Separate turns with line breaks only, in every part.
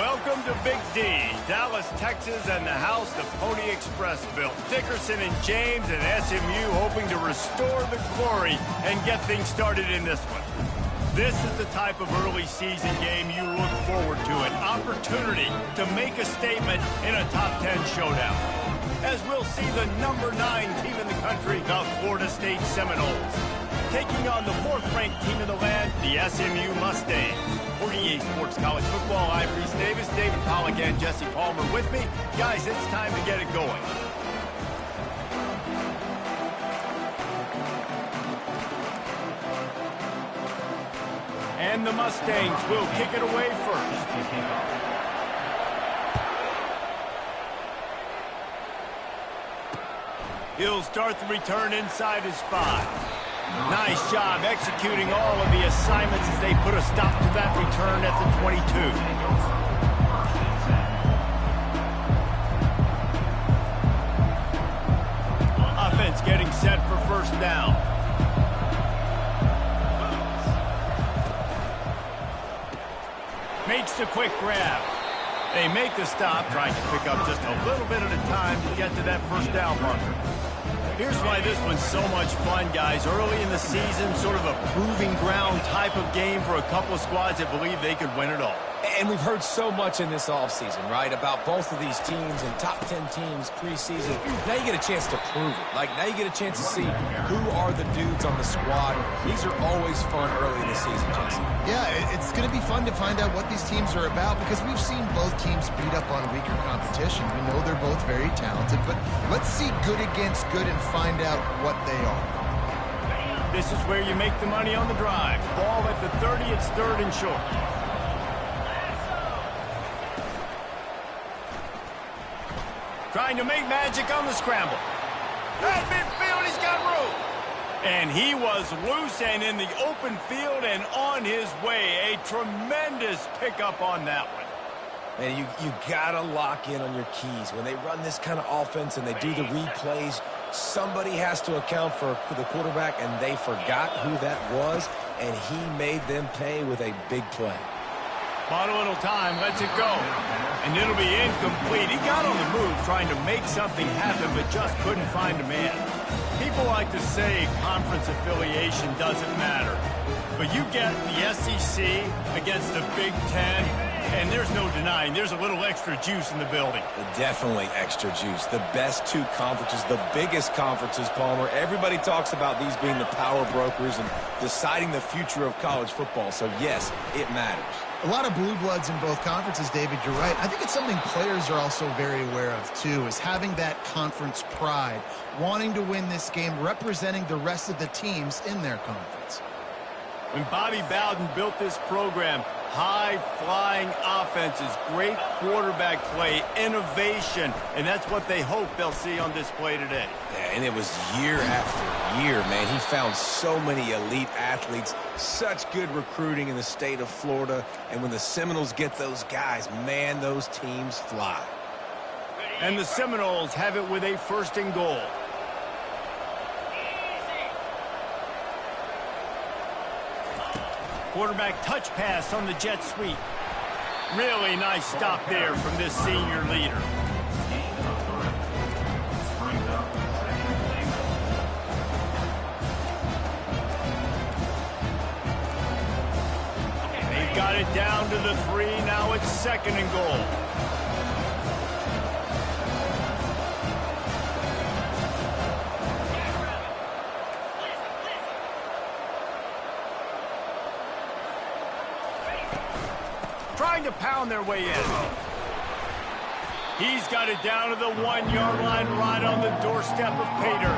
Welcome to Big D, Dallas, Texas, and the house the Pony Express built. Dickerson and James and SMU hoping to restore the glory and get things started in this one. This is the type of early season game you look forward to, an opportunity to make a statement in a top 10 showdown. As we'll see the number 9 team in the country, the Florida State Seminoles, taking on the 4th-ranked team in the land, the SMU Mustangs. For EA Sports College Football, I'm Reese Davis, David Pollack, and Jesse Palmer with me. Guys, it's time to get it going. And the Mustangs will kick it away first. He'll start the return inside his 5. Nice job executing all of the assignments as they put a stop to that return at the 22. Offense getting set for first down. Makes the quick grab. They make the stop, trying to pick up just a little bit at a time to get to that first down marker. Here's why this one's so much fun, guys. Early in the season, sort of a proving ground type of game for a couple of squads that believe they could win it all.
And we've heard so much in this offseason, right, about both of these teams and top 10 teams preseason. Now you get a chance to prove it. Like, now you get a chance to see who are the dudes on the squad. These are always fun early in the season, Jesse.
Yeah, it's going to be fun to find out what these teams are about because we've seen both teams beat up on weaker competition. We know they're both very talented, but let's see good against good and find out what they are.
This is where you make the money on the drive. Ball at the 30, it's 3rd and short. Trying to make magic on the scramble. At midfield, he's got room. And he was loose and in the open field and on his way. A tremendous pickup on that one.
Man, you got to lock in on your keys. When they run this kind of offense and they do the replays, somebody has to account for the quarterback, and they forgot who that was, and he made them pay with a big play.
Bought a little time, lets it go. And it'll be incomplete. He got on the move trying to make something happen, but just couldn't find a man. People like to say conference affiliation doesn't matter. But you get the SEC against the Big Ten, and there's no denying there's a little extra juice in the building.
Definitely extra juice. The best 2 conferences, the biggest conferences, Palmer. Everybody talks about these being the power brokers and deciding the future of college football. So, yes, it matters.
A lot of blue bloods in both conferences, David, you're right. I think it's something players are also very aware of, too, is having that conference pride, wanting to win this game, representing the rest of the teams in their conference.
When Bobby Bowden built this program, high-flying offenses, great quarterback play, innovation, and that's what they hope they'll see on display today.
Yeah, and it was year after year, man. He found so many elite athletes, such good recruiting in the state of Florida, and when the Seminoles get those guys, man, those teams fly.
And the Seminoles have it with a 1st and goal. Quarterback touch pass on the jet sweep. Really nice stop there from this senior leader. They've got it down to the 3. Now it's 2nd and goal. Trying to pound their way in. He's got it down to the 1-yard line, right on the doorstep of Pater.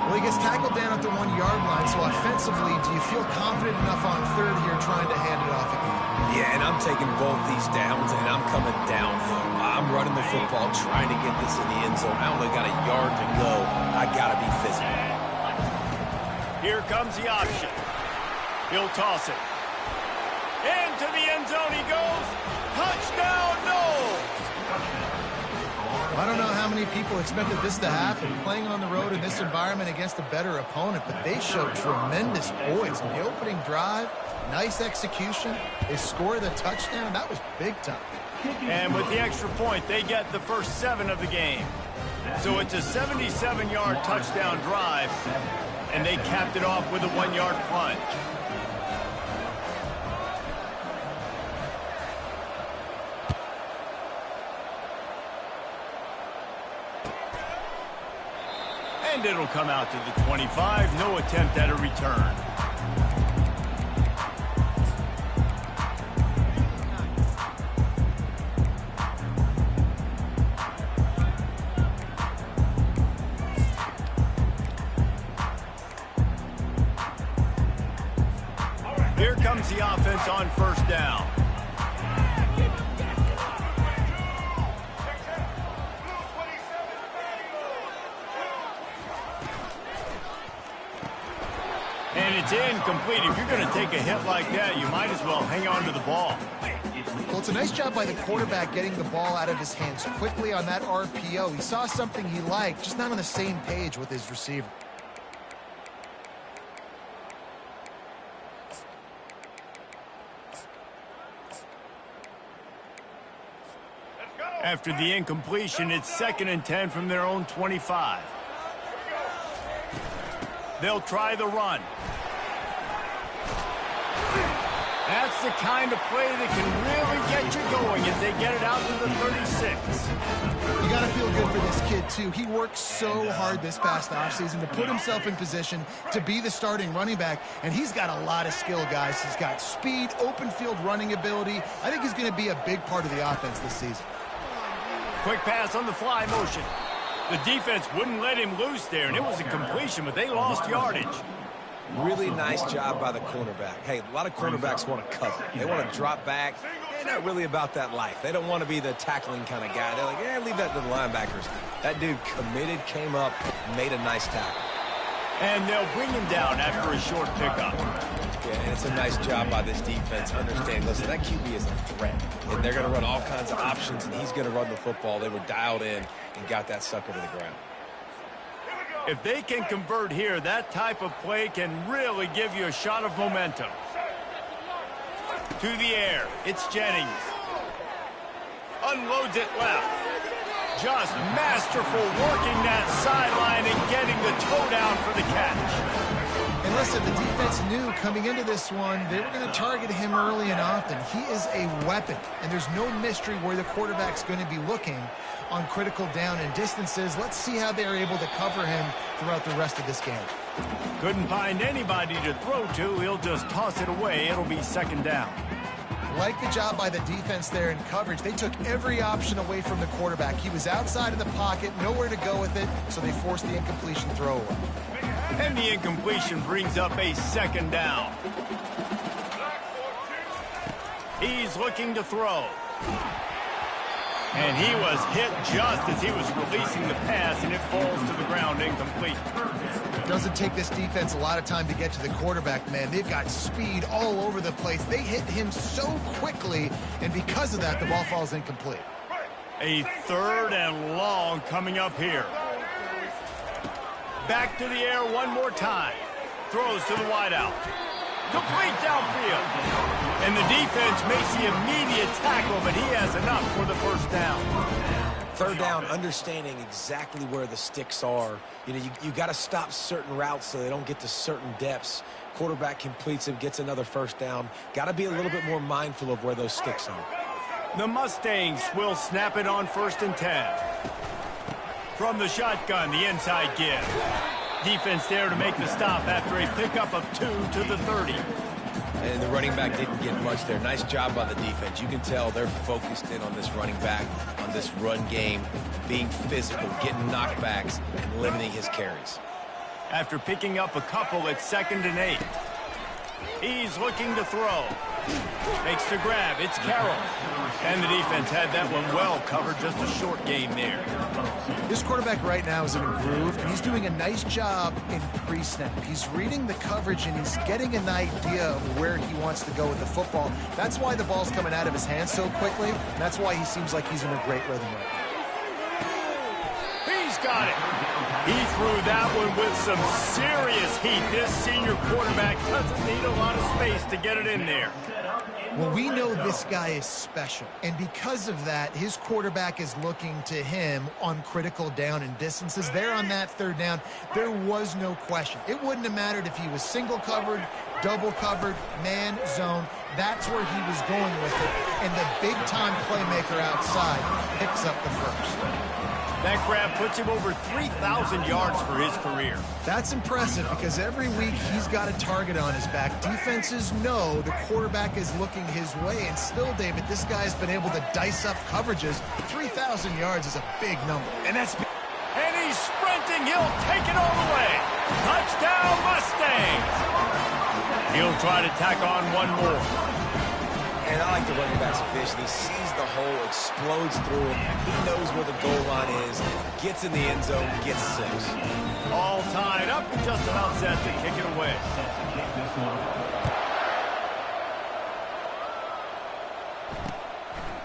Well, he gets tackled down at the 1-yard line, so offensively, do you feel confident enough on 3rd here trying to hand it off again?
Yeah, and I'm taking both these downs, and I'm coming downhill. I'm running the football, trying to get this in the end zone. I only got a yard to go. I got to be physical.
Here comes the option. He'll toss it. Into the end zone he goes. Touchdown, Noles!
I don't know how many people expected this to happen, playing on the road in this environment against a better opponent, but they showed tremendous poise in the opening drive. Nice execution. They score the touchdown. That was big time.
And with the extra point, they get the first 7 of the game. So it's a 77-yard touchdown drive, and they capped it off with a 1-yard plunge. And it'll come out to the 25. No attempt at a return. Here comes the offense on first down. And it's incomplete. If you're going to take a hit like that, you might as well hang on to the ball.
Well, it's a nice job by the quarterback getting the ball out of his hands quickly on that RPO. He saw something he liked, just not on the same page with his receiver.
After the incompletion, it's 2nd and 10 from their own 25. They'll try the run. That's the kind of play that can really get you going as they get it out to the 36.
You got to feel good for this kid, too. He worked so hard this past offseason to put himself in position to be the starting running back, and he's got a lot of skill, guys. He's got speed, open field running ability. I think he's going to be a big part of the offense this season.
Quick pass on the fly motion. The defense wouldn't let him loose there, and it was a completion, but they lost yardage.
Really nice job by the cornerback. Hey, a lot of cornerbacks want to cover. They want to drop back. They're not really about that life. They don't want to be the tackling kind of guy. They're like, yeah, leave that to the linebackers. That dude committed, came up, made a nice tackle.
And they'll bring him down after a short pickup.
Yeah, and it's a nice job by this defense. Understand, listen, that QB is a threat. And they're going to run all kinds of options, and he's going to run the football. They were dialed in and got that sucker to the ground.
If they can convert here, that type of play can really give you a shot of momentum. To the air, it's Jennings. Unloads it left. Just masterful working that sideline and getting the toe down for the catch.
And listen, the defense knew coming into this one, they were going to target him early and often. He is a weapon, and there's no mystery where the quarterback's going to be looking on critical down and distances. Let's see how they're able to cover him throughout the rest of this game.
Couldn't find anybody to throw to. He'll just toss it away. It'll be 2nd down.
Like the job by the defense there in coverage. They took every option away from the quarterback. He was outside of the pocket, nowhere to go with it, so they forced the incompletion throw away.
And the incompletion brings up a 2nd down. He's looking to throw. And he was hit just as he was releasing the pass, and it falls to the ground incomplete.
It doesn't take this defense a lot of time to get to the quarterback, man. They've got speed all over the place. They hit him so quickly, and because of that, the ball falls incomplete.
A 3rd and long coming up here. Back to the air one more time. Throws to the wideout. Complete downfield. And the defense makes the immediate tackle, but he has enough for the first down.
3rd down, understanding exactly where the sticks are. You know, you got to stop certain routes so they don't get to certain depths. Quarterback completes it, gets another 1st down. Got to be a little bit more mindful of where those sticks are.
The Mustangs will snap it on 1st and 10. From the shotgun, the inside give. Defense there to make the stop after a pickup of 2 to the 30.
And the running back didn't get much there. Nice job by the defense. You can tell they're focused in on this running back, on this run game, being physical, getting knockbacks, and limiting his carries.
After picking up a couple at 2nd and 8. He's looking to throw. Makes the grab. It's Carroll. And the defense had that one well covered. Just a short game there.
This quarterback right now is in a groove, and he's doing a nice job in pre-snap. He's reading the coverage, and he's getting an idea of where he wants to go with the football. That's why the ball's coming out of his hands so quickly, and that's why he seems like he's in a great rhythm right now.
He's got it. He threw that one with some serious heat. This senior quarterback doesn't need a lot of space to get it in there.
Well, we know this guy is special, and because of that, his quarterback is looking to him on critical down and distances. There on that third down, there was no question. It wouldn't have mattered if he was single covered, double covered, man, zone. That's where he was going with it, and the big-time playmaker outside picks up the first.
That grab puts him over 3,000 yards for his career.
That's impressive because every week he's got a target on his back. Defenses know the quarterback is looking his way, and still, David, this guy's been able to dice up coverages. 3,000 yards is a big number.
And he's sprinting. He'll take it all the way. Touchdown, Mustangs. He'll try to tack on one more.
And I like the running back's vision. He sees the hole, explodes through it. He knows where the goal line is, gets in the end zone, gets 6.
All tied up and just about set to kick it away.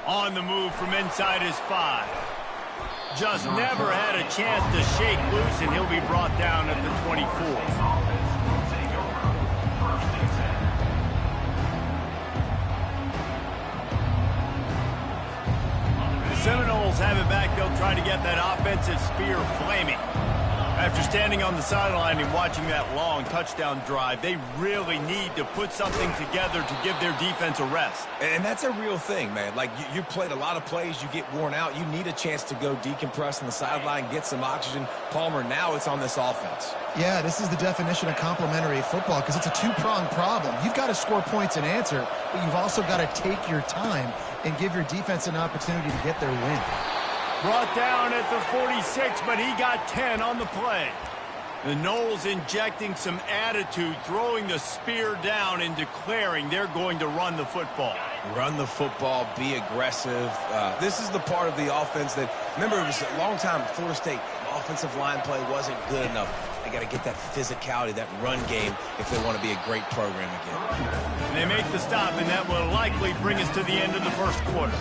On the move from inside his 5. Just never had a chance to shake loose, and he'll be brought down at the 24. Seminoles have it back. They'll try to get that offensive spear flaming. After standing on the sideline and watching that long touchdown drive, they really need to put something together to give their defense a rest.
And that's a real thing, man. Like, you played a lot of plays, you get worn out. You need a chance to go decompress on the sideline, get some oxygen. Palmer, now it's on this offense.
Yeah, this is the definition of complementary football because it's a two-pronged problem. You've got to score points and answer, but you've also got to take your time and give your defense an opportunity to get their win.
Brought down at the 46, but he got 10 on the play. The Noles injecting some attitude, throwing the spear down and declaring they're going to run the football.
Run the football, be aggressive. This is the part of the offense that, remember, it was a long time, Florida State offensive line play wasn't good enough. They got to get that physicality, that run game, if they want to be a great program again.
And they make the stop, and that will likely bring us to the end of the first quarter.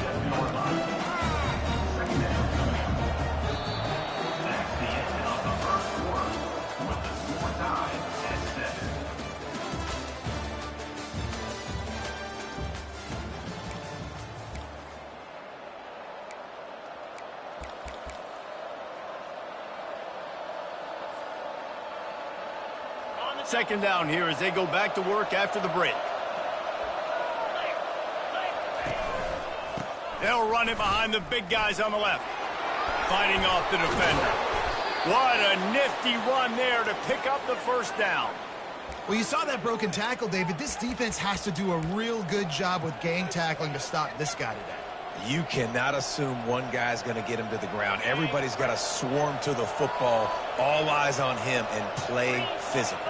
Second down here as they go back to work after the break. They'll run it behind the big guys on the left. Fighting off the defender. What a nifty run there to pick up the first down.
Well, you saw that broken tackle, David. This defense has to do a real good job with gang tackling to stop this guy today.
You cannot assume one guy's going to get him to the ground. Everybody's got to swarm to the football, all eyes on him, and play physical.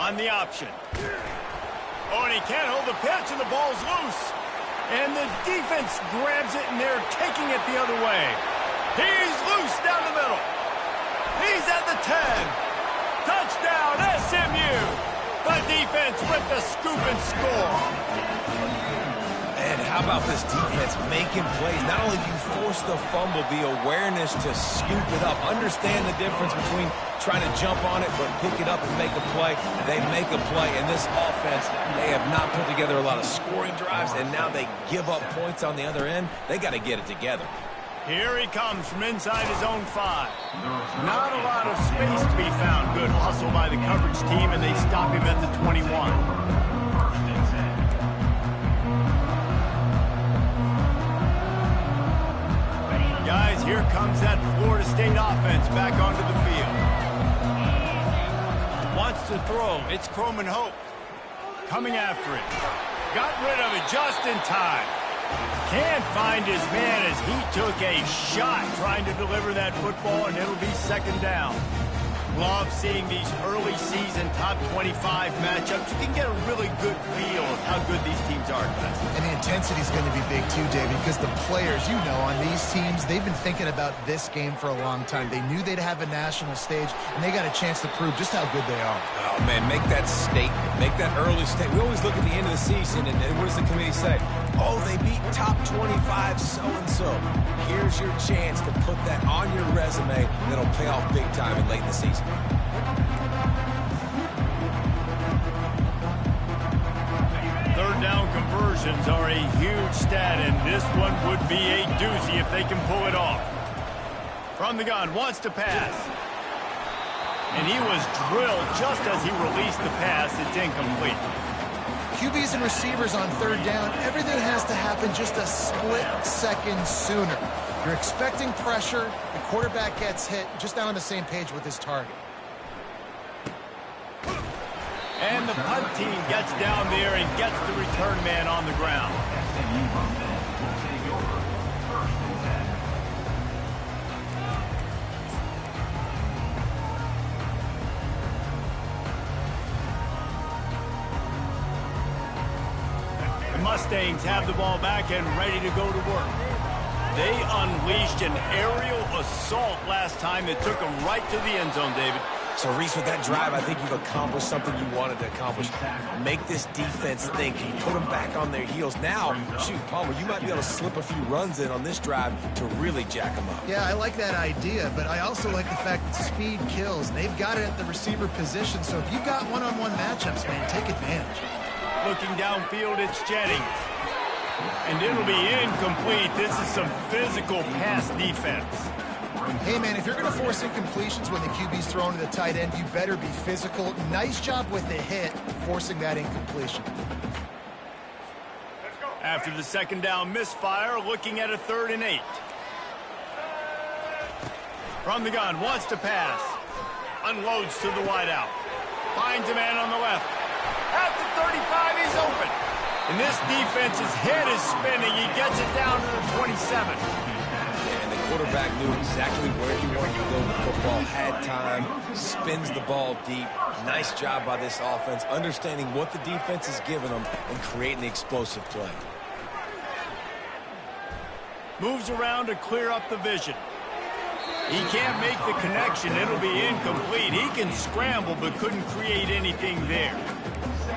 On the option. Oh, and he can't hold the pitch, and the ball's loose. And the defense grabs it, and they're taking it the other way. He's loose down the middle. He's at the 10. Touchdown, SMU. The defense with the scoop and score.
And how about this defense making plays? Not only do you force the fumble, the awareness to scoop it up. Understand the difference between trying to jump on it, but pick it up and make a play. They make a play. In this offense, they have not put together a lot of scoring drives, and now they give up points on the other end. They got to get it together.
Here he comes from inside his own 5. Not a lot of space to be found. Good hustle by the coverage team, and they stop him at the 21. Guys, here comes that Florida State offense back onto the field. Wants to throw. It's Croman Hope. Coming after it. Got rid of it just in time. Can't find his man as he took a shot trying to deliver that football, and it'll be second down. Love seeing these early season top 25 matchups. You can get a really good feel of how good these teams are, guys.
And the intensity is going to be big too, David, because the players, you know, on these teams, they've been thinking about this game for a long time. They knew they'd have a national stage, and they got a chance to prove just how good they are.
Oh, man, make that statement. Make that early statement. We always look at the end of the season, and what does the committee say? Oh, they beat top 25 so-and-so. Here's your chance to put that on your resume that'll pay off big time in late in the season.
The Third down conversions are a huge stat, and this one would be a doozy if they can pull it off. From the gun, wants to pass. And he was drilled just as he released the pass. It's incomplete.
QBs and receivers on third down, everything has to happen just a split second sooner. You're expecting pressure, the quarterback gets hit, just not on the same page with his target.
And the punt team gets down there and gets the return man on the ground. The Mustangs have the ball back and ready to go to work. They unleashed an aerial assault last time that took them right to the end zone, David.
So, Reese, with that drive, I think you've accomplished something you wanted to accomplish. Make this defense think. You put them back on their heels. Now, shoot, Palmer, you might be able to slip a few runs in on this drive to really jack them up.
Yeah, I like that idea, but I also like the fact that speed kills. They've got it at the receiver position, so if you've got one-on-one matchups, man, take advantage.
Looking downfield, it's Jennings. And it'll be incomplete. This is some physical pass defense.
Hey, man, if you're going to force incompletions when the QB's thrown to the tight end, you better be physical. Nice job with the hit, forcing that incompletion.
After the second down misfire, looking at a 3rd and 8. From the gun, wants to pass. Unloads to the wideout. Finds a man on the left. At the 35, he's open. And this defense's head is spinning. He gets it down to the 27.
And the quarterback knew exactly where he wanted to go with the football, had time, spins the ball deep. Nice job by this offense, understanding what the defense is giving them and creating the explosive play.
Moves around to clear up the vision. He can't make the connection. It'll be incomplete. He can scramble but couldn't create anything there.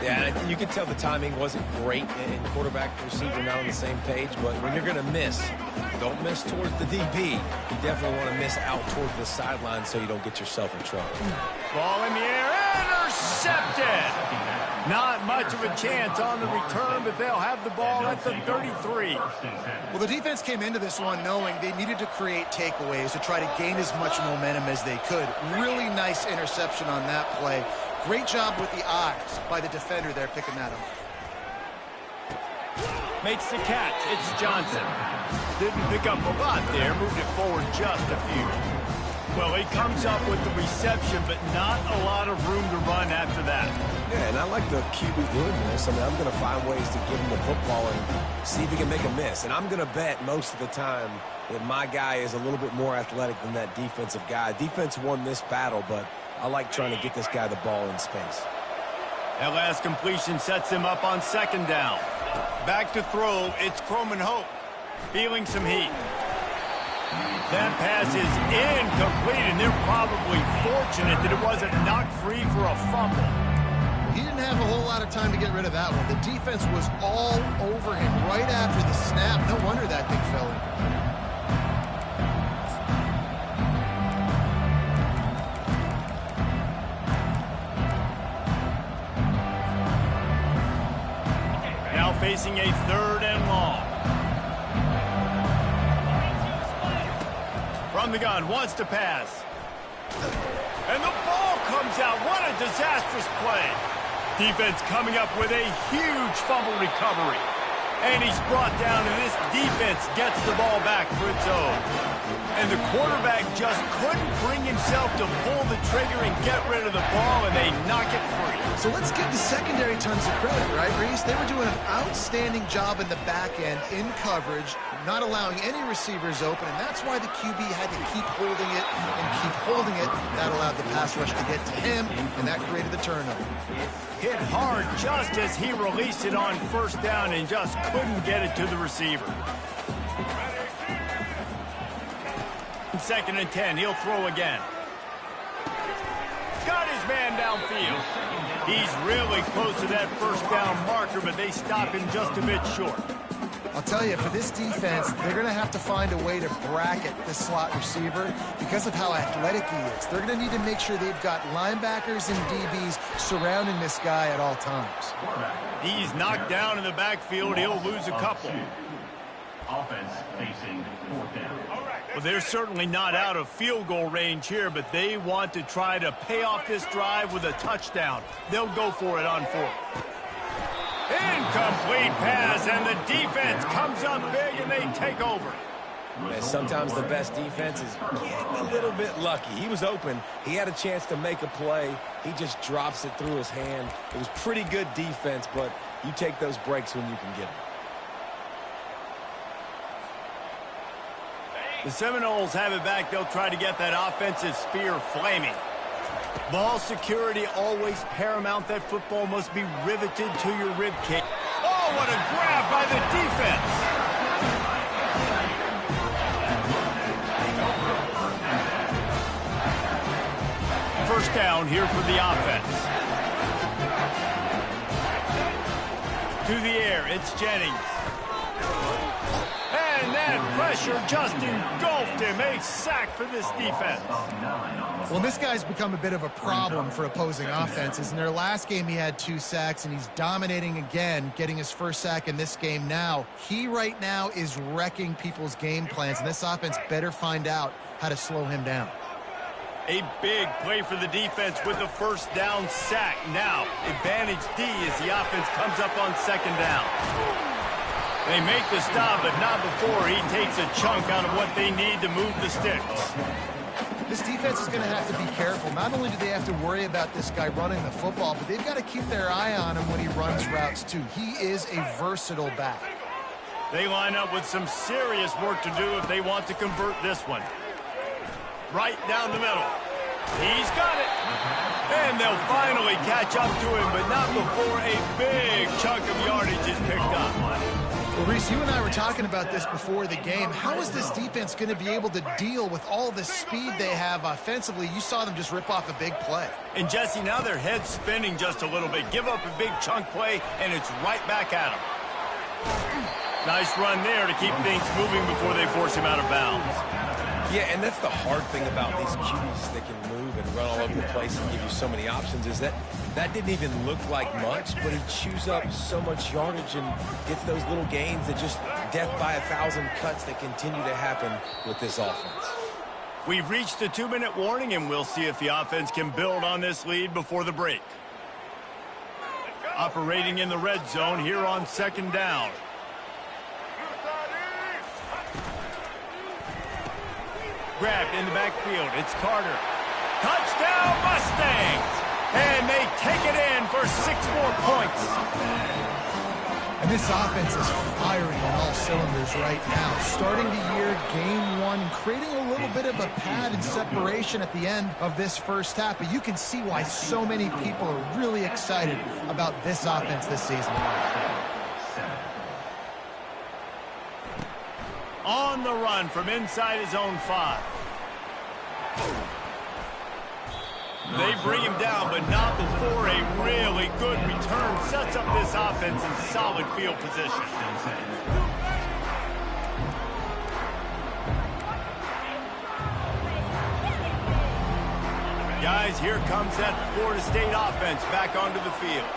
Yeah, you can tell the timing wasn't great, and quarterback receiver not on the same page, but when you're going to miss, don't miss towards the DB. You definitely want to miss out towards the sideline so you don't get yourself in trouble.
Ball in the air, intercepted! Not much of a chance on the return, but they'll have the ball at the 33.
Well, the defense came into this one knowing they needed to create takeaways to try to gain as much momentum as they could. Really nice interception on that play. Great job with the eyes by the defender there picking that up.
Makes the catch. It's Johnson. Didn't pick up a lot there. Moved it forward just a few. Well, he comes up with the reception, but not a lot of room to run after that.
Yeah, and I like the QB doing this. I mean, I'm going to find ways to give him the football and see if he can make a miss. And I'm going to bet most of the time that my guy is a little bit more athletic than that defensive guy. Defense won this battle, but I like trying to get this guy the ball in space.
That last completion sets him up on 2nd down. Back to throw, it's Croman Hope. Feeling some heat. That pass is incomplete, and they're probably fortunate that it wasn't knocked free for a fumble.
He didn't have a whole lot of time to get rid of that one. The defense was all over him right after the snap. No wonder that thing fell in.
Now facing a 3rd and long. From the gun, wants to pass. And the ball comes out. What a disastrous play. Defense coming up with a huge fumble recovery. And he's brought down, and this defense gets the ball back for its own. And the quarterback just couldn't bring himself to pull the trigger and get rid of the ball, and they knock it free.
So let's give the secondary tons of credit, right, Reese? They were doing an outstanding job in the back end, in coverage, not allowing any receivers open, and that's why the QB had to keep holding it and keep holding it. That allowed the pass rush to get to him, and that created the turnover.
Hit hard just as he released it on 1st down and just couldn't get it to the receiver. 2nd and 10, he'll throw again. Got his man downfield. He's really close to that 1st down marker, but they stop him just a bit short.
I'll tell you, for this defense, they're going to have to find a way to bracket this slot receiver because of how athletic he is. They're going to need to make sure they've got linebackers and DBs surrounding this guy at all times.
He's knocked down in the backfield. He'll lose a couple.
Offense facing fourth down.
Well, they're certainly not out of field goal range here, but they want to try to pay off this drive with a touchdown. They'll go for it on fourth. Incomplete pass, and the defense comes up big, and they take over.
And sometimes the best defense is getting a little bit lucky. He was open. He had a chance to make a play. He just drops it through his hand. It was pretty good defense, but you take those breaks when you can get them.
The Seminoles have it back. They'll try to get that offensive spear flaming. Ball security always paramount. That football must be riveted to your ribcage. Oh, what a grab by the defense! First down here for the offense. To the air, it's Jennings. And that pressure just engulfed him. A sack for this defense.
Well, this guy's become a bit of a problem for opposing offenses. In their last game, he had 2 sacks, and he's dominating again, getting his first sack in this game now. He right now is wrecking people's game plans, and this offense better find out how to slow him down.
A big play for the defense with the first down sack. Now, advantage D as the offense comes up on second down. They make the stop, but not before he takes a chunk out of what they need to move the sticks.
This defense is going to have to be careful. Not only do they have to worry about this guy running the football, but they've got to keep their eye on him when he runs routes, too. He is a versatile back.
They line up with some serious work to do if they want to convert this one. Right down the middle. He's got it. And they'll finally catch up to him, but not before a big chunk of yardage is picked up.
Well, Reese, you and I were talking about this before the game. How is this defense going to be able to deal with all the speed they have offensively? You saw them just rip off a big play.
And, Jesse, now their head's spinning just a little bit. Give up a big chunk play, and it's right back at them. Nice run there to keep things moving before they force him out of bounds.
Yeah, and that's the hard thing about these QBs that can move and run all over the place and give you so many options is that didn't even look like much, but he chews up so much yardage and gets those little gains that just death by 1,000 cuts that continue to happen with this offense.
We've reached the 2-minute warning, and we'll see if the offense can build on this lead before the break. Operating in the red zone here on second down. Grabbed in the backfield. It's Carter. Touchdown, Mustangs! And they take it in for 6 more points.
And this offense is firing on all cylinders right now. Starting the year, game 1, creating a little bit of a pad and separation at the end of this first half. But you can see why so many people are really excited about this offense this season.
On the run from inside his own 5. They bring him down, but not before a really good return sets up this offense in solid field position. Guys, here comes that Florida State offense back onto the field.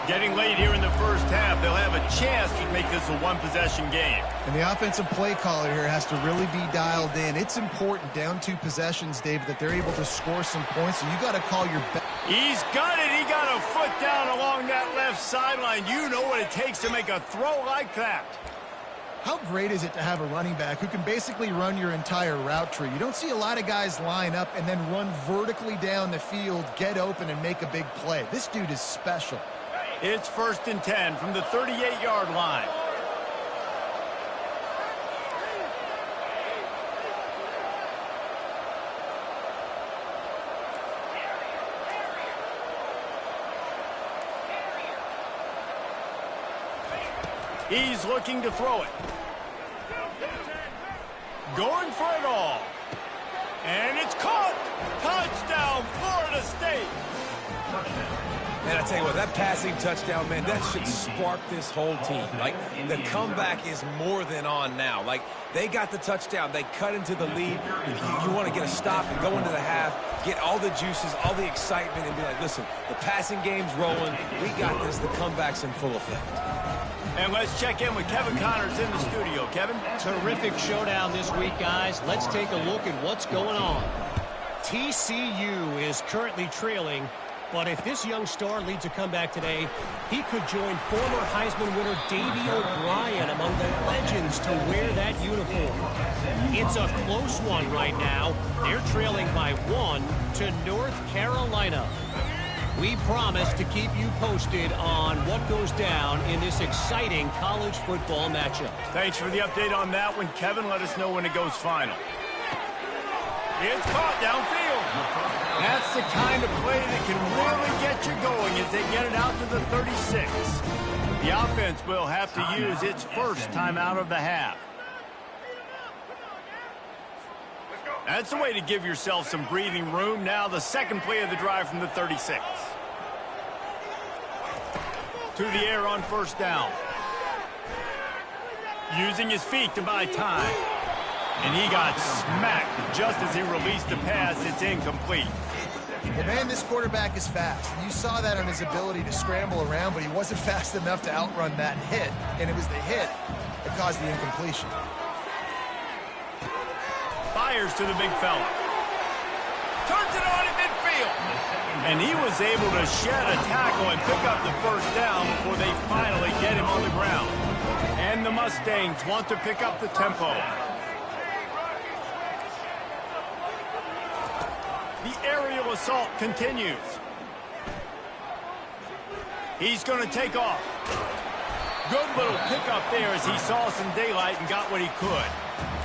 Getting late here in the first half, they'll have a chance to make this a one-possession game.
And the offensive play caller here has to really be dialed in. It's important down 2 possessions, David, that they're able to score some points, so you got to call your best.
He's got it. He got a foot down along that left sideline. You know what it takes to make a throw like that.
How great is it to have a running back who can basically run your entire route tree? You don't see a lot of guys line up and then run vertically down the field, get open, and make a big play. This dude is special.
It's 1st and 10 from the 38-yard line. He's looking to throw it. Going for it all. And it's caught. Touchdown, Florida State.
Man, I tell you what, that passing touchdown, man, that should spark this whole team. Like, the comeback is more than on now. Like, they got the touchdown. They cut into the lead. You want to get a stop and go into the half, get all the juices, all the excitement, and be like, listen, the passing game's rolling. We got this. The comeback's in full effect.
And let's check in with Kevin Connors in the studio. Kevin?
Terrific showdown this week, guys. Let's take a look at what's going on. TCU is currently trailing, but if this young star leads a comeback today, he could join former Heisman winner Davey O'Brien among the legends to wear that uniform. It's a close one right now. They're trailing by 1 to North Carolina. We promise to keep you posted on what goes down in this exciting college football matchup.
Thanks for the update on that one, Kevin. Let us know when it goes final. It's caught downfield. That's the kind of play that can really get you going as they get it out to the 36. The offense will have to use its first timeout of the half. That's the way to give yourself some breathing room. Now the second play of the drive from the 36. To the air on first down. Using his feet to buy time. And he got smacked just as he released the pass. It's incomplete.
Well, man, this quarterback is fast. You saw that on his ability to scramble around, but he wasn't fast enough to outrun that hit. And it was the hit that caused the incompletion.
Fires to the big fella. Turns it on in midfield. And he was able to shed a tackle and pick up the first down before they finally get him on the ground. And the Mustangs want to pick up the tempo. The aerial assault continues. He's going to take off. Good little pickup there as he saw some daylight and got what he could.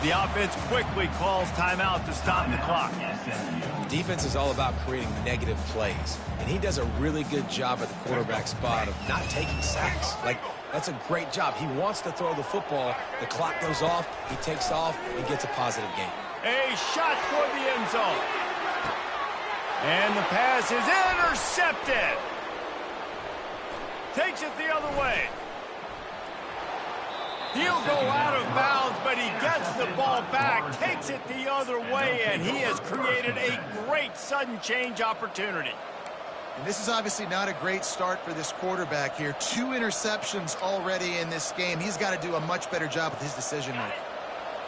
The offense quickly calls timeout to stop the clock.
Defense is all about creating negative plays, and he does a really good job at the quarterback spot of not taking sacks. Like, that's a great job. He wants to throw the football. The clock goes off. He takes off and gets a positive gain.
A shot toward the end zone. And the pass is intercepted. Takes it the other way. He'll go out of bounds, but he gets the ball back, takes it the other way, and he has created a great sudden change opportunity.
And this is obviously not a great start for this quarterback here. 2 interceptions already in this game. He's got to do a much better job with his decision-making.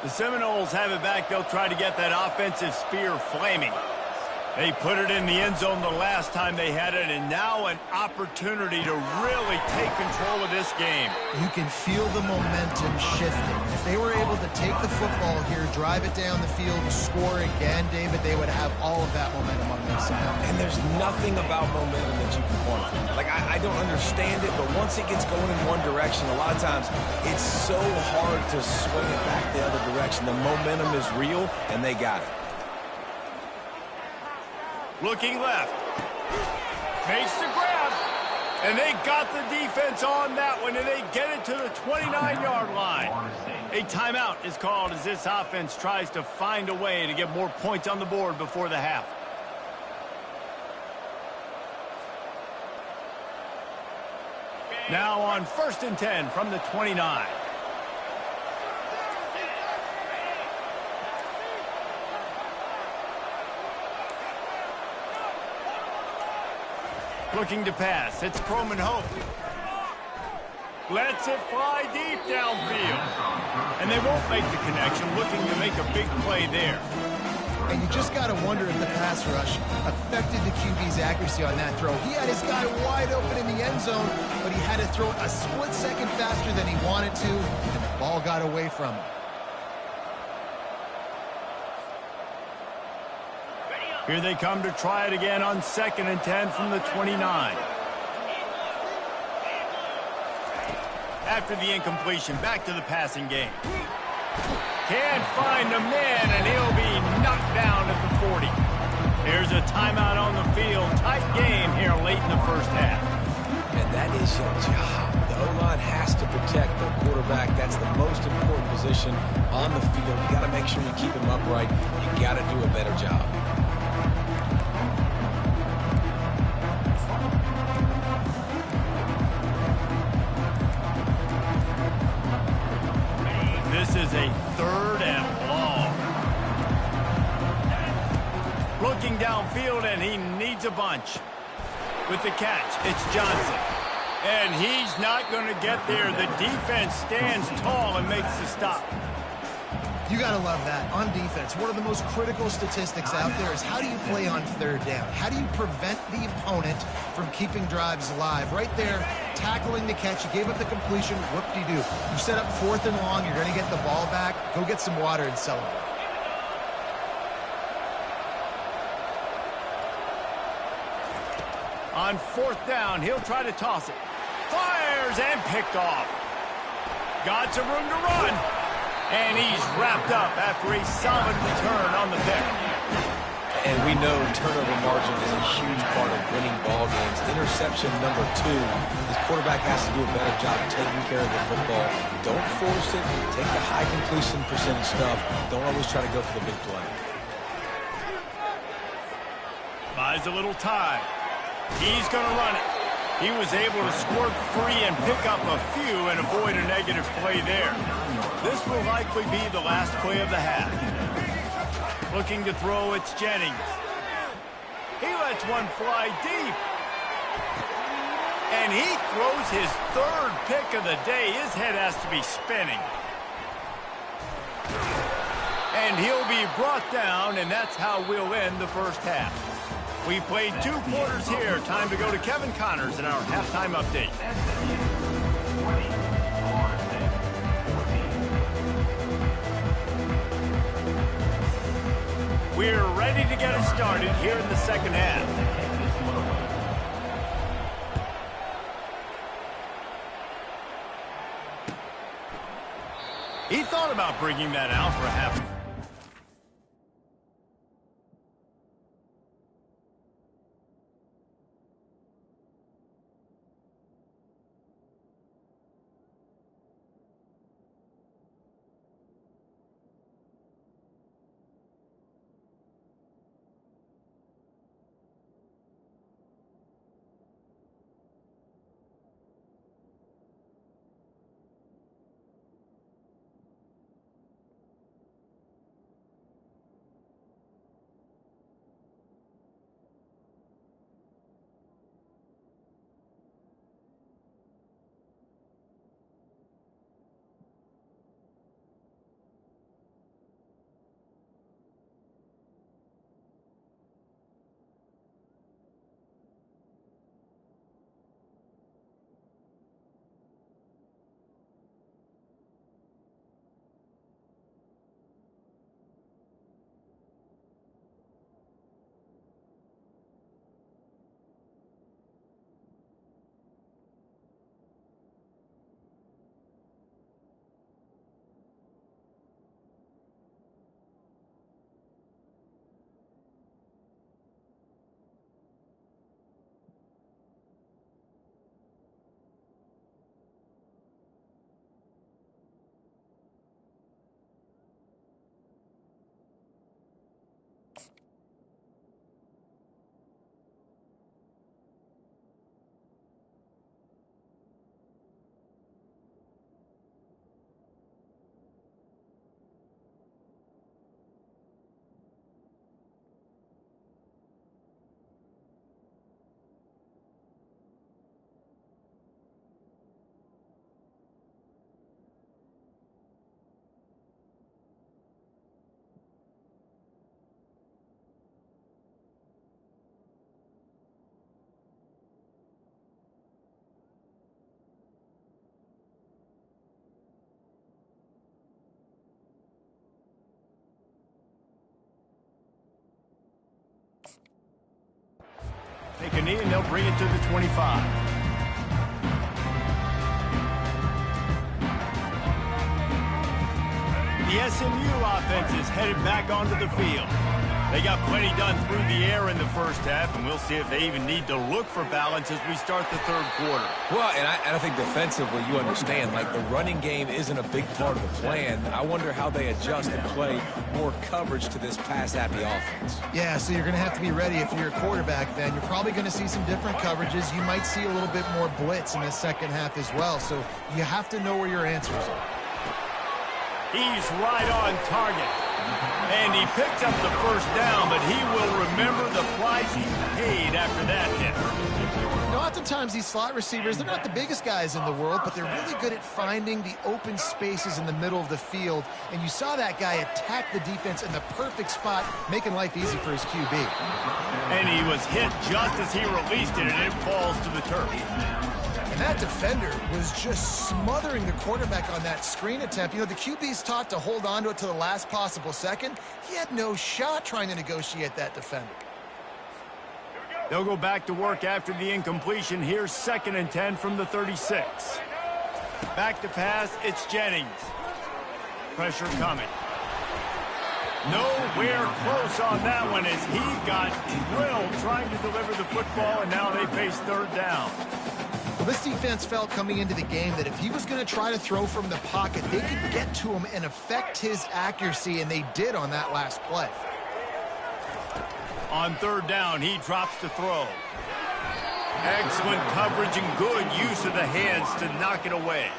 The Seminoles have it back. They'll try to get that offensive spear flaming. They put it in the end zone the last time they had it, and now an opportunity to really take control of this game.
You can feel the momentum shifting. If they were able to take the football here, drive it down the field, score again, David, they would have all of that momentum on their side.
And there's nothing about momentum that you can quantify. Like, I don't understand it, but once it gets going in one direction, a lot of times it's so hard to swing it back the other direction. The momentum is real, and they got it.
Looking left. Makes the grab. And they got the defense on that one, and they get it to the 29-yard line. A timeout is called as this offense tries to find a way to get more points on the board before the half. Now on 1st and 10 from the 29. Looking to pass. It's Croman Hope. Lets it fly deep downfield. And they won't make the connection, looking to make a big play there.
And you just got to wonder if the pass rush affected the QB's accuracy on that throw. He had his guy wide open in the end zone, but he had to throw it a split second faster than he wanted to, and the ball got away from him.
Here they come to try it again on 2nd and 10 from the 29. After the incompletion, back to the passing game. Can't find a man, and he'll be knocked down at the 40. There's a timeout on the field. Tight game here late in the first half.
And that is your job. The O-line has to protect the quarterback. That's the most important position on the field. You got to make sure you keep him upright. You got to do a better job.
looking downfield, and he needs a bunch. With the catch, it's Johnson. And he's not going to get there. The defense stands tall and makes the stop.
You got to love that. On defense, one of the most critical statistics out there is how do you play on third down? How do you prevent the opponent from keeping drives alive? Right there, tackling the catch. You gave up the completion. Whoop-de-doo. You set up 4th and long. You're going to get the ball back. Go get some water and celebrate.
On 4th down, he'll try to toss it. Fires and picked off. Got some room to run. And he's wrapped up after a solid return on the pick.
And we know turnover margin is a huge part of winning ball games. Interception number 2. This quarterback has to do a better job of taking care of the football. Don't force it. Take the high completion percentage stuff. Don't always try to go for the big play.
Buys a little time. He's going to run it. He was able to squirt free and pick up a few and avoid a negative play there. This will likely be the last play of the half. Looking to throw, it's Jennings. He lets one fly deep. And he throws his 3rd pick of the day. His head has to be spinning. And he'll be brought down, and that's how we'll end the first half. We played 2 quarters here. Time to go to Kevin Connors in our halftime update. We're ready to get it started here in the second half. He thought about bringing that out for a half. Take a knee, and they'll bring it to the 25. The SMU offense is headed back onto the field. They got plenty done through the air in the first half, and we'll see if they even need to look for balance as we start the third quarter.
Well, and I think defensively, you understand, like the running game isn't a big part of the plan. I wonder how they adjust and play more coverage to this pass-happy offense.
Yeah, so you're going to have to be ready if you're a quarterback then. You're probably going to see some different coverages. You might see a little bit more blitz in the second half as well, so you have to know where your answers are.
He's right on target. And he picks up the first down, but he will remember paid after that hit.
You know, oftentimes these slot receivers, they're not the biggest guys in the world, but they're really good at finding the open spaces in the middle of the field. And you saw that guy attack the defense in the perfect spot, making life easy for his QB.
And he was hit just as he released it, and it falls to the turf.
And that defender was just smothering the quarterback on that screen attempt. You know, the QB's taught to hold on to it to the last possible second. He had no shot trying to negotiate that defender.
They'll go back to work after the incompletion. Here's 2nd and 10 from the 36. Back to pass, it's Jennings. Pressure coming. Nowhere close on that one as he got drilled trying to deliver the football, and now they face 3rd down.
Well, this defense felt coming into the game that if he was going to try to throw from the pocket, they could get to him and affect his accuracy, and they did on that last play.
On 3rd down, he drops to throw. Excellent coverage and good use of the hands to knock it away.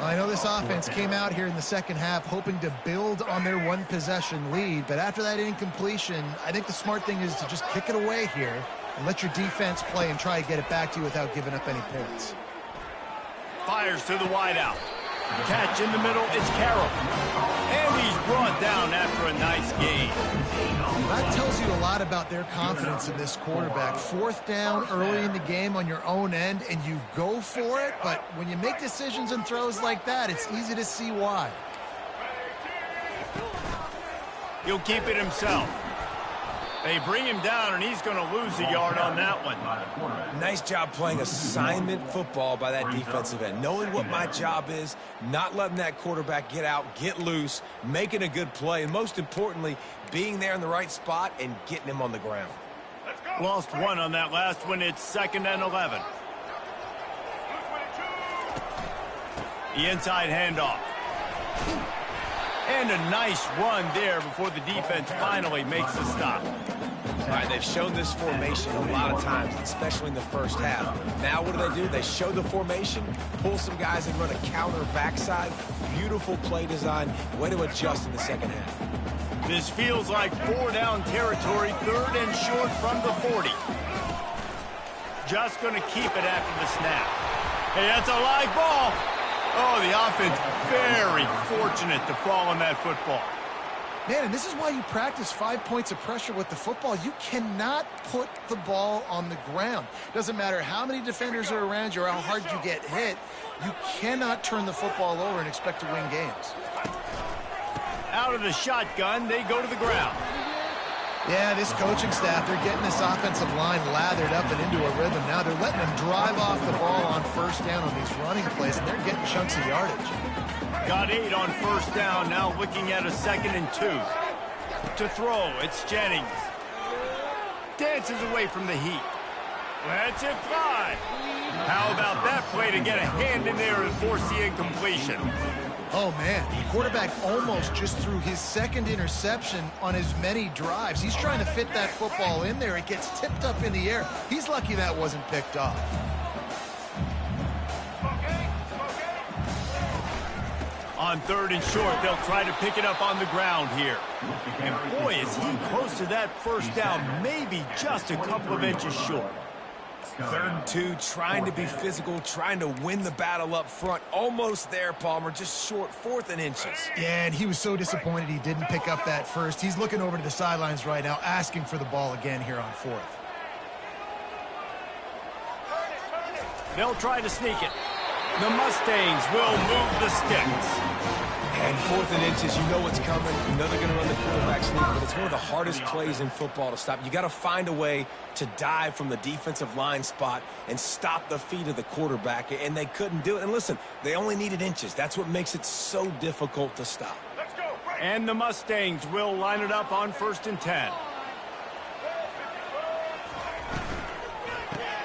I know this offense came out here in the second half hoping to build on their one-possession lead, but after that incompletion, I think the smart thing is to just kick it away here and let your defense play and try to get it back to you without giving up any points.
Fires to the wideout. Catch in the middle, it's Carroll. And he's brought down after a nice gain.
That tells you a lot about their confidence in this quarterback. 4th down early in the game on your own end, and you go for it, but when you make decisions and throws like that, it's easy to see why.
He'll keep it himself. They bring him down, and he's going to lose a yard on that one.
Nice job playing assignment football by that defensive end. Knowing what my job is, not letting that quarterback get out, get loose, making a good play, and most importantly, being there in the right spot and getting him on the ground.
Lost 1 on that last one. It's 2nd and 11. The inside handoff. And a nice run there before the defense finally makes the stop.
All right, they've shown this formation a lot of times, especially in the first half. Now what do? They show the formation, pull some guys and run a counter backside. Beautiful play design. Way to adjust in the second half.
This feels like 4-down territory, 3rd and short from the 40. Just going to keep it after the snap. Hey, that's a live ball. Oh, the offense very fortunate to fall on that football.
Man, and this is why you practice 5 points of pressure with the football. You cannot put the ball on the ground. Doesn't matter how many defenders are around you or how hard you get hit. You cannot turn the football over and expect to win games.
Out of the shotgun, they go to the ground.
Yeah, this coaching staff, they're getting this offensive line lathered up and into a rhythm now. They're letting them drive off the ball on 1st down on these running plays, and they're getting chunks of yardage.
Got 8 on 1st down, now looking at a 2nd and 2. To throw, it's Jennings. Dances away from the heat. Lets it fly. How about that play to get a hand in there and force the incompletion?
Oh, man, the quarterback almost just threw his 2nd interception on as many drives. He's trying to fit that football in there. It gets tipped up in the air. He's lucky that wasn't picked off.
On 3rd and short, they'll try to pick it up on the ground here. And boy, is he close to that 1st down, maybe just a couple of inches short.
3rd and 2, trying to be physical, trying to win the battle up front. Almost there, Palmer, just short, 4th and inches.
Yeah, and he was so disappointed he didn't pick up that first. He's looking over to the sidelines right now, asking for the ball again here on 4th.
They'll try to sneak it. The Mustangs will move the sticks.
And 4th and inches, you know what's coming. You know they're going to run the quarterback sneak, but it's one of the hardest plays in football to stop. You got to find a way to dive from the defensive line spot and stop the feet of the quarterback, and they couldn't do it. And listen, they only needed inches. That's what makes it so difficult to stop.
And the Mustangs will line it up on 1st and 10.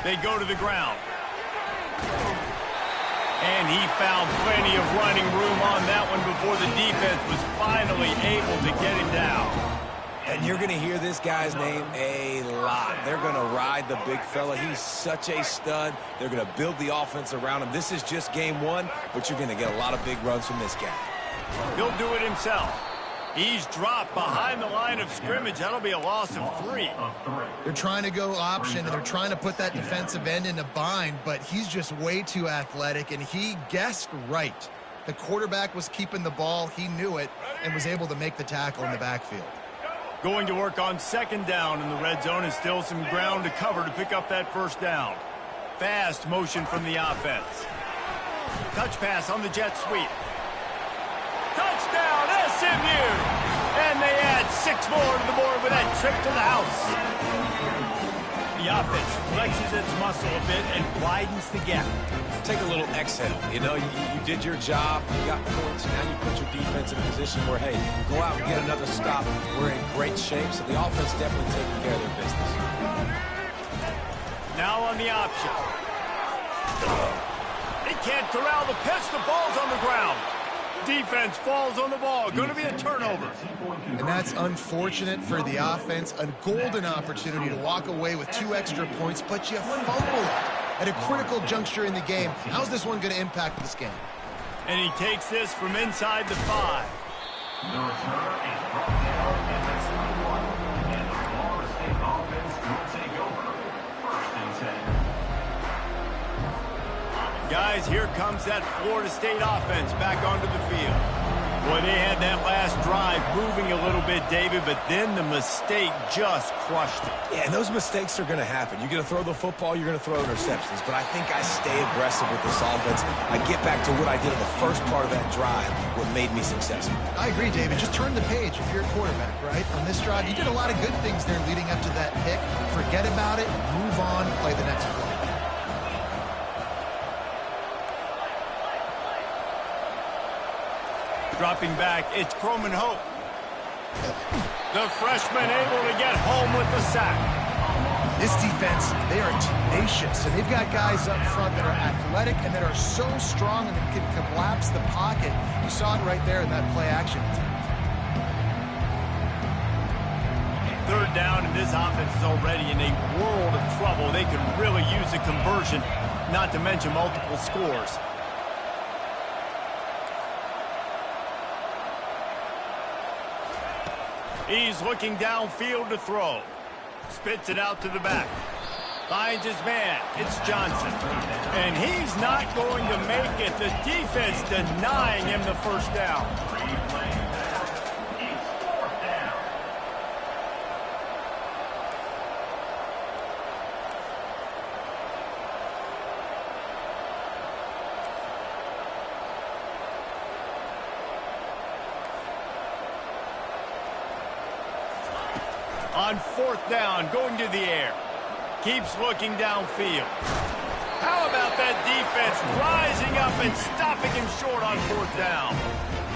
They go to the ground. And he found plenty of running room on that one before the defense was finally able to get him down.
And you're going to hear this guy's name a lot. They're going to ride the big fella. He's such a stud. They're going to build the offense around him. This is just game 1, but you're going to get a lot of big runs from this guy.
He'll do it himself. He's dropped behind the line of scrimmage. That'll be a loss of 3.
They're trying to go option, and they're trying to put that defensive end in a bind, but he's just way too athletic, and he guessed right. The quarterback was keeping the ball. He knew it and was able to make the tackle in the backfield.
Going to work on 2nd down in the red zone, and still some ground to cover to pick up that 1st down. Fast motion from the offense. Touch pass on the jet sweep. Touchdown, SMU! And they add 6 more to the board with that trip to the house. The offense flexes its muscle a bit and widens the gap.
Take a little exhale. You know, you did your job. You got points. Now you put your defense in a position where, hey, go out and get another stop. We're in great shape, so the offense definitely taking care of their business.
Now on the option. They can't corral the pitch. The ball's on the ground. Defense falls on the ball. Going to be a turnover.
And that's unfortunate for the offense. A golden opportunity to walk away with 2 extra points, but you fumble it at a critical juncture in the game. How's this one going to impact this game?
And he takes this from inside the 5.
The return is brought down at the 21, and the Florida State offense will take over. 1st and 10.
Guys, here comes that Florida State offense back onto the field. Boy, they had that last drive moving a little bit, David, but then the mistake just crushed it.
Yeah, and those mistakes are going to happen. You're going to throw the football, you're going to throw interceptions. But I think I stay aggressive with this offense. I get back to what I did in the first part of that drive, what made me successful.
I agree, David. Just turn the page if you're a quarterback, right? On this drive, you did a lot of good things there leading up to that pick. Forget about it, move on, play the next play.
Dropping back, it's Croman Hope. The freshman able to get home with the sack.
This defense, they are tenacious, and they've got guys up front that are athletic and that are so strong and that can collapse the pocket. You saw it right there in that play action attempt.
3rd down, and this offense is already in a world of trouble. They could really use a conversion, not to mention multiple scores. He's looking downfield to throw. Spits it out to the back. Finds his man. It's Johnson. And he's not going to make it. The defense denying him the 1st down. On 4th down, going to the air. Keeps looking downfield. How about that defense rising up and stopping him short on 4th down?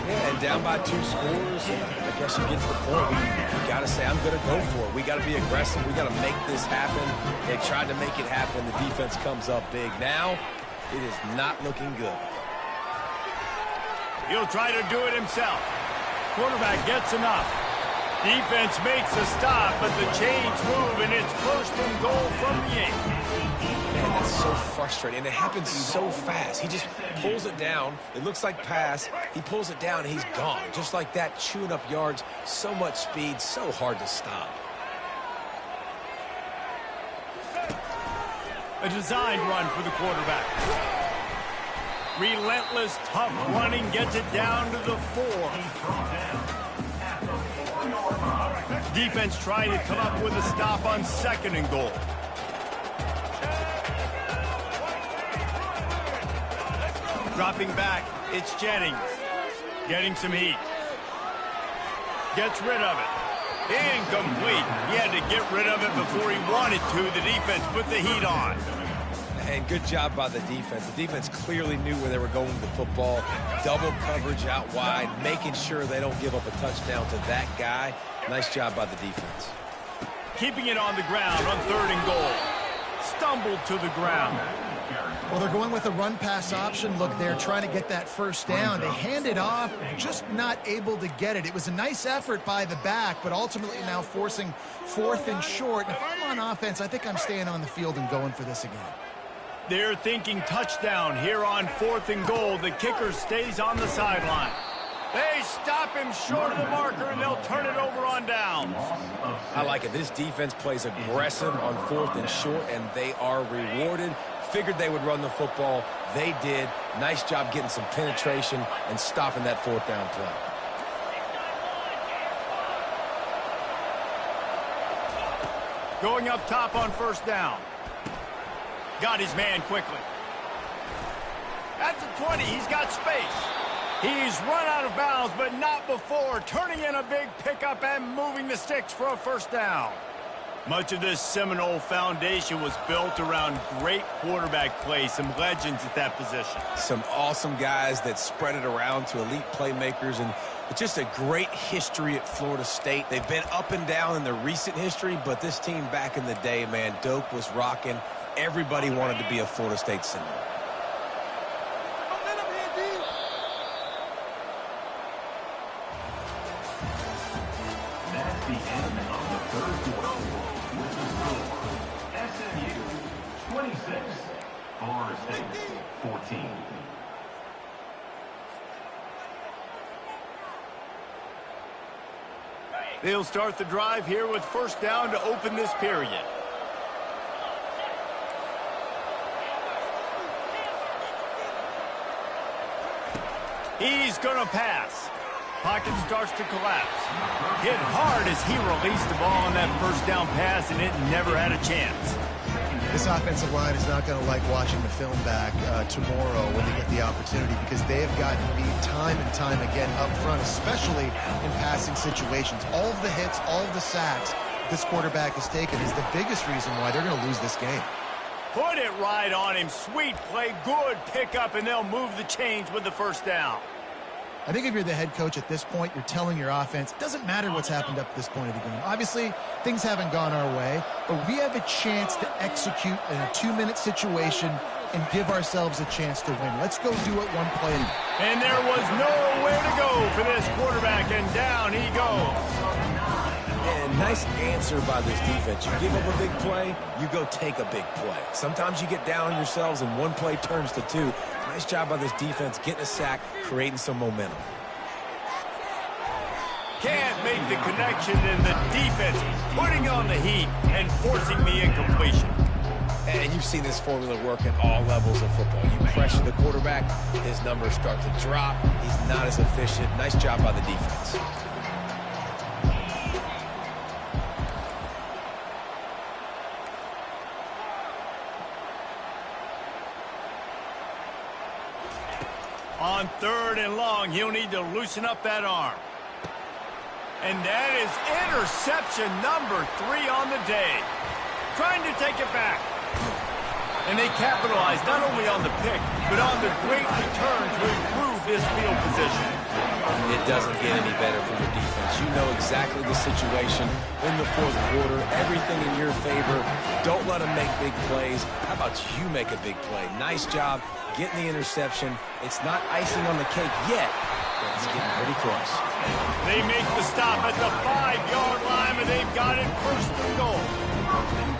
Yeah, and down by 2 scores, I guess you get to the point where you got to say, I'm going to go for it. We got to be aggressive. We got to make this happen. They tried to make it happen. The defense comes up big. Now, it is not looking good.
He'll try to do it himself. Quarterback gets enough. Defense makes a stop, but the chains move, and it's 1st and goal from the 8.
Man, that's so frustrating. And it happens so fast. He just pulls it down. It looks like pass. He pulls it down, and he's gone. Just like that, chewing up yards. So much speed, so hard to stop.
A designed run for the quarterback. Relentless, tough running gets it down to the 4. Defense trying to come up with a stop on 2nd and goal. Dropping back, it's Jennings. Getting some heat. Gets rid of it. Incomplete. He had to get rid of it before he wanted to. The defense put the heat on.
And good job by the defense. The defense clearly knew where they were going with the football. Double coverage out wide, making sure they don't give up a touchdown to that guy. Nice job by the defense.
Keeping it on the ground on 3rd and goal. Stumbled to the ground.
Well, they're going with a run-pass option look there, trying to get that 1st down. They hand it off, just not able to get it. It was a nice effort by the back, but ultimately now forcing 4th and short. And if I'm on offense, I think I'm staying on the field and going for this again.
They're thinking touchdown here on 4th and goal. The kicker stays on the sideline. They stop him short of the marker, and they'll turn it over on downs.
I like it. This defense plays aggressive on 4th and short, and they are rewarded. Figured they would run the football. They did. Nice job getting some penetration and stopping that 4th down play.
Going up top on 1st down. Got his man quickly. At the 20, he's got space. He's run out of bounds, but not before turning in a big pickup and moving the sticks for a 1st down. Much of this Seminole foundation was built around great quarterback play, some legends at that position.
Some awesome guys that spread it around to elite playmakers, and it's just a great history at Florida State. They've been up and down in the recent history, but this team back in the day, man, Doak was rocking. Everybody wanted to be a Florida State Seminole.
That's the end of the 3rd quarter. With the score, SMU 26, Florida State 14.
They'll start the drive here with 1st down to open this period. He's going to pass. Pocket starts to collapse. Hit hard as he released the ball on that 1st down pass, and it never had a chance.
This offensive line is not going to like watching the film back tomorrow when they get the opportunity, because they have gotten beat time and time again up front, especially in passing situations. All of the hits, all of the sacks this quarterback has taken is the biggest reason why they're going to lose this game.
Put it right on him. Sweet play, good pickup, and they'll move the chains with the 1st down.
I think if you're the head coach at this point, you're telling your offense, it doesn't matter what's happened up to this point of the game. Obviously, things haven't gone our way, but we have a chance to execute in a 2-minute situation and give ourselves a chance to win. Let's go do it one play.
And there was nowhere to go for this quarterback, and down he goes.
And nice answer by this defense. You give up a big play, you go take a big play. Sometimes you get down on yourselves and one play turns to 2. Nice job by this defense getting a sack, creating some momentum.
Can't make the connection, and the defense putting on the heat and forcing the incompletion.
And you've seen this formula work at all levels of football. You pressure the quarterback, his numbers start to drop. He's not as efficient. Nice job by the defense.
On 3rd and long, he'll need to loosen up that arm. And that is interception number 3 on the day. Trying to take it back. And they capitalize not only on the pick, but on the great return to improve this field position.
It doesn't get any better from the defense. You know exactly the situation in the 4th quarter. Everything in your favor. Don't let them make big plays. How about you make a big play? Nice job getting the interception. It's not icing on the cake yet, but it's getting pretty close.
They make the stop at the 5-yard line, and they've got it 1st and goal.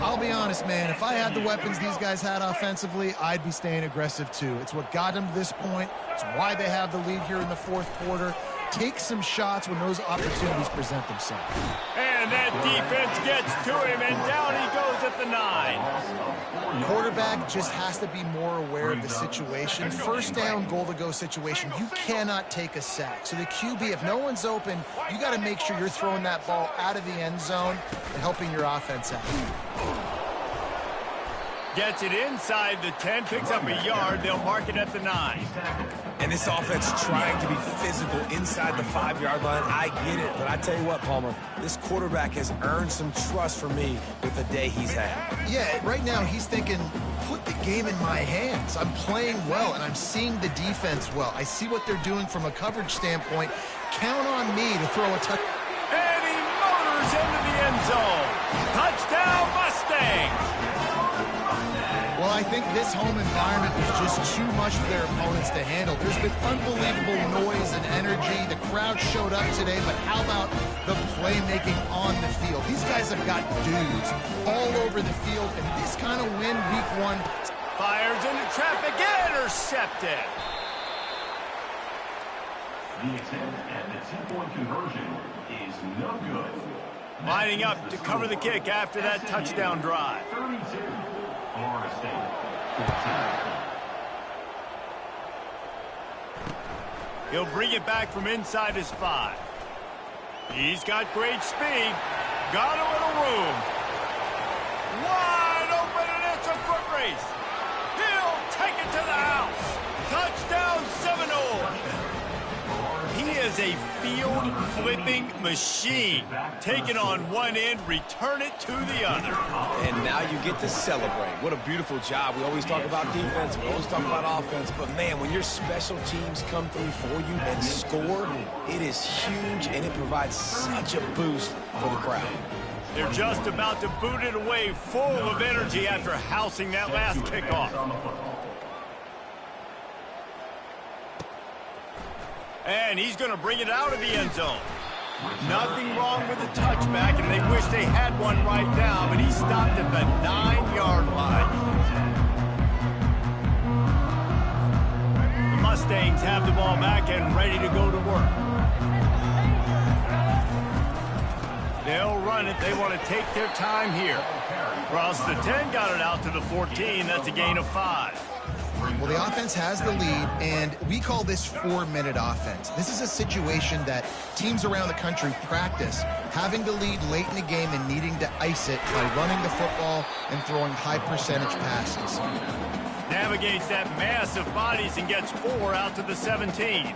I'll be honest, man, if I had the weapons these guys had offensively, I'd be staying aggressive too. It's what got them to this point. It's why they have the lead here in the 4th quarter. Take some shots when those opportunities present themselves.
And that defense gets to him, and down he goes at the 9.
Quarterback just has to be more aware of the situation. 1st down, goal-to-go situation, you cannot take a sack. So the QB, if no one's open, you got to make sure you're throwing that ball out of the end zone and helping your offense out.
Gets it inside the 10, picks up a yard. They'll mark it at the 9.
And this offense trying to be physical inside the 5-yard line. I get it, but I tell you what, Palmer, this quarterback has earned some trust for me with the day he's had.
Yeah, right now he's thinking, put the game in my hands. I'm playing well, and I'm seeing the defense well. I see what they're doing from a coverage standpoint. Count on me to throw a touchdown.
And he motors into the end zone. Touchdown, Mustangs!
Well, I think this home environment was just too much for their opponents to handle. There's been unbelievable noise and energy. The crowd showed up today, but how about the playmaking on the field? These guys have got dudes all over the field, and this kind of win week 1.
Fires into traffic, intercepted.
The attempt at the 2-point conversion is no good.
Lining up to cover the kick after that touchdown drive.
32. Florida State 14.
He'll bring it back from inside his 5. He's got great speed. Got a little room. Wide open, and it's a foot race. He'll take it to the house. Touchdown Seminole. He is a field-flipping machine. Take it on one end, return it to the other.
And now you get to celebrate. What a beautiful job. We always talk about defense. We always talk about offense. But, man, when your special teams come through for you and score, it is huge, and it provides such a boost for the crowd.
They're just about to boot it away full of energy after housing that last kickoff. And he's going to bring it out of the end zone. Nothing wrong with the touchback, and they wish they had one right now, but he stopped at the 9-yard line. The Mustangs have the ball back and ready to go to work. They'll run it. They want to take their time here. Across the 10, got it out to the 14. That's a gain of 5.
Well, the offense has the lead, and we call this 4-minute offense. This is a situation that teams around the country practice, having the lead late in the game and needing to ice it by running the football and throwing high-percentage passes.
Navigates that mass of bodies and gets 4 out to the 17.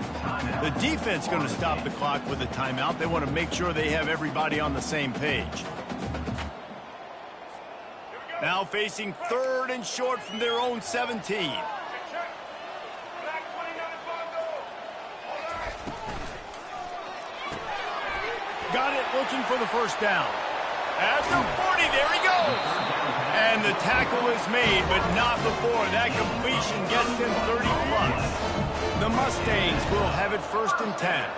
The defense going to stop the clock with a timeout. They want to make sure they have everybody on the same page. Now facing 3rd and short from their own 17. Got it, looking for the first down. At the 40, there he goes. And the tackle is made, but not before that completion gets them 30+. The Mustangs will have it 1st and 10.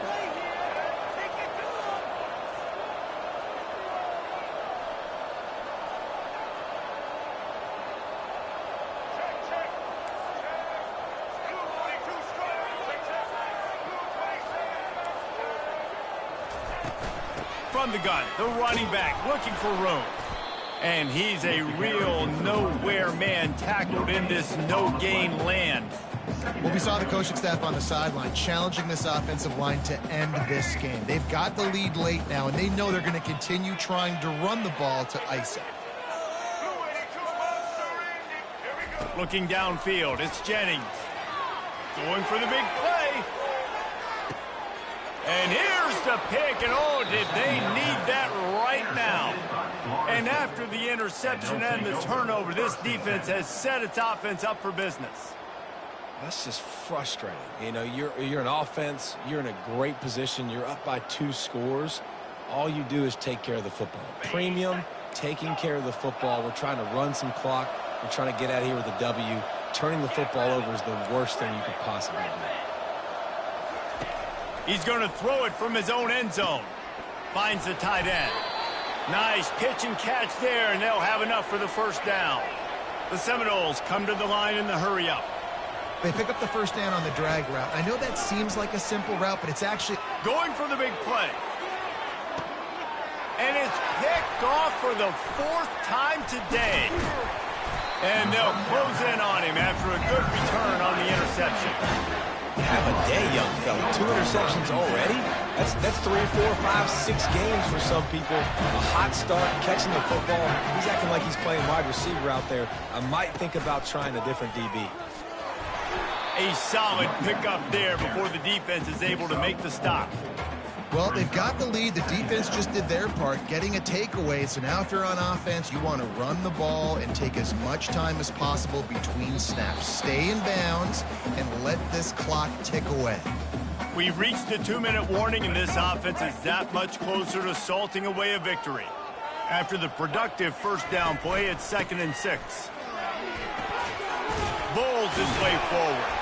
From the gun, the running back looking for room. And he's a real nowhere man tackled in this no-gain land.
Well, we saw the coaching staff on the sideline challenging this offensive line to end this game. They've got the lead late now, and they know they're going to continue trying to run the ball to ice it.
Looking downfield, it's Jennings. Going for the big play. And here's the pick, and oh, did they need that right now. And after the interception and the turnover, this defense has set its offense up for business.
That's just frustrating. You know, you're an offense. You're in a great position. You're up by 2 scores. All you do is take care of the football. Premium, taking care of the football. We're trying to run some clock. We're trying to get out of here with a W. Turning the football over is the worst thing you could possibly do.
He's going to throw it from his own end zone. Finds the tight end. Nice pitch and catch there, and they'll have enough for the first down. The Seminoles come to the line in the hurry-up.
They pick up the first down on the drag route. I know that seems like a simple route, but it's actually
going for the big play. And it's picked off for the 4th time today. And they'll close in on him after a good return on the interception.
Have a day, young fella. 2 interceptions already? That's 3, 4, 5, 6 games for some people. A hot start, catching the football. He's acting like he's playing wide receiver out there. I might think about trying a different DB.
A solid pickup there before the defense is able to make the stop.
Well, they've got the lead. The defense just did their part, getting a takeaway. So now if you're on offense, you want to run the ball and take as much time as possible between snaps. Stay in bounds and let this clock tick away.
We've reached the 2-minute warning, and this offense is that much closer to salting away a victory. After the productive first down play, it's 2nd and 6. Bowles his way forward.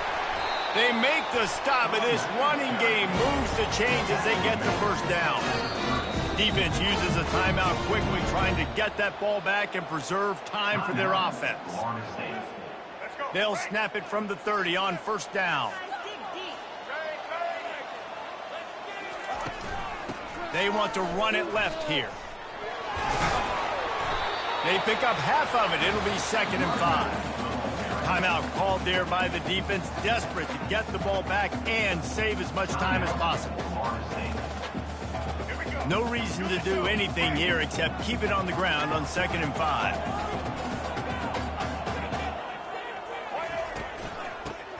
They make the stop, and this running game moves the chains as they get the first down. Defense uses a timeout quickly, trying to get that ball back and preserve time for their offense. They'll snap it from the 30 on first down. They want to run it left here. They pick up half of it. It'll be 2nd and 5. Timeout called there by the defense, desperate to get the ball back and save as much time as possible. No reason to do anything here except keep it on the ground on 2nd and 5.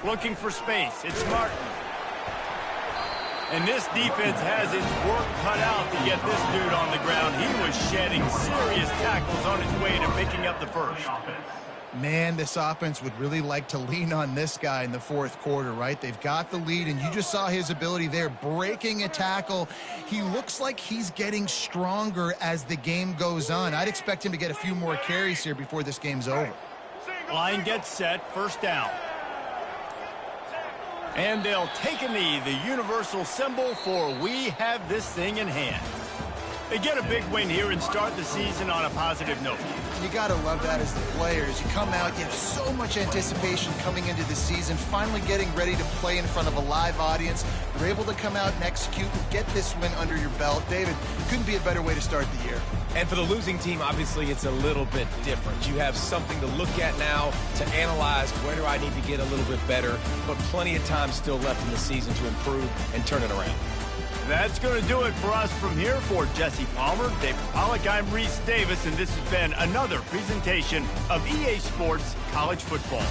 Looking for space. It's Martin. And this defense has its work cut out to get this dude on the ground. He was shedding serious tackles on his way to picking up the first.
Man, this offense would really like to lean on this guy in the 4th quarter, right? They've got the lead, and you just saw his ability there, breaking a tackle. He looks like he's getting stronger as the game goes on. I'd expect him to get a few more carries here before this game's over.
Line gets set, 1st down. And they'll take a knee, the universal symbol for we have this thing in hand. They get a big win here and start the season on a positive note.
You got to love that as the players. You come out, you have so much anticipation coming into the season, finally getting ready to play in front of a live audience. You're able to come out and execute and get this win under your belt. David, couldn't be a better way to start the year.
And for the losing team, obviously, it's a little bit different. You have something to look at now to analyze where do I need to get a little bit better, but plenty of time still left in the season to improve and turn it around.
That's going to do it for us from here. For Jesse Palmer, David Pollack, I'm Reese Davis, and this has been another presentation of EA Sports College Football.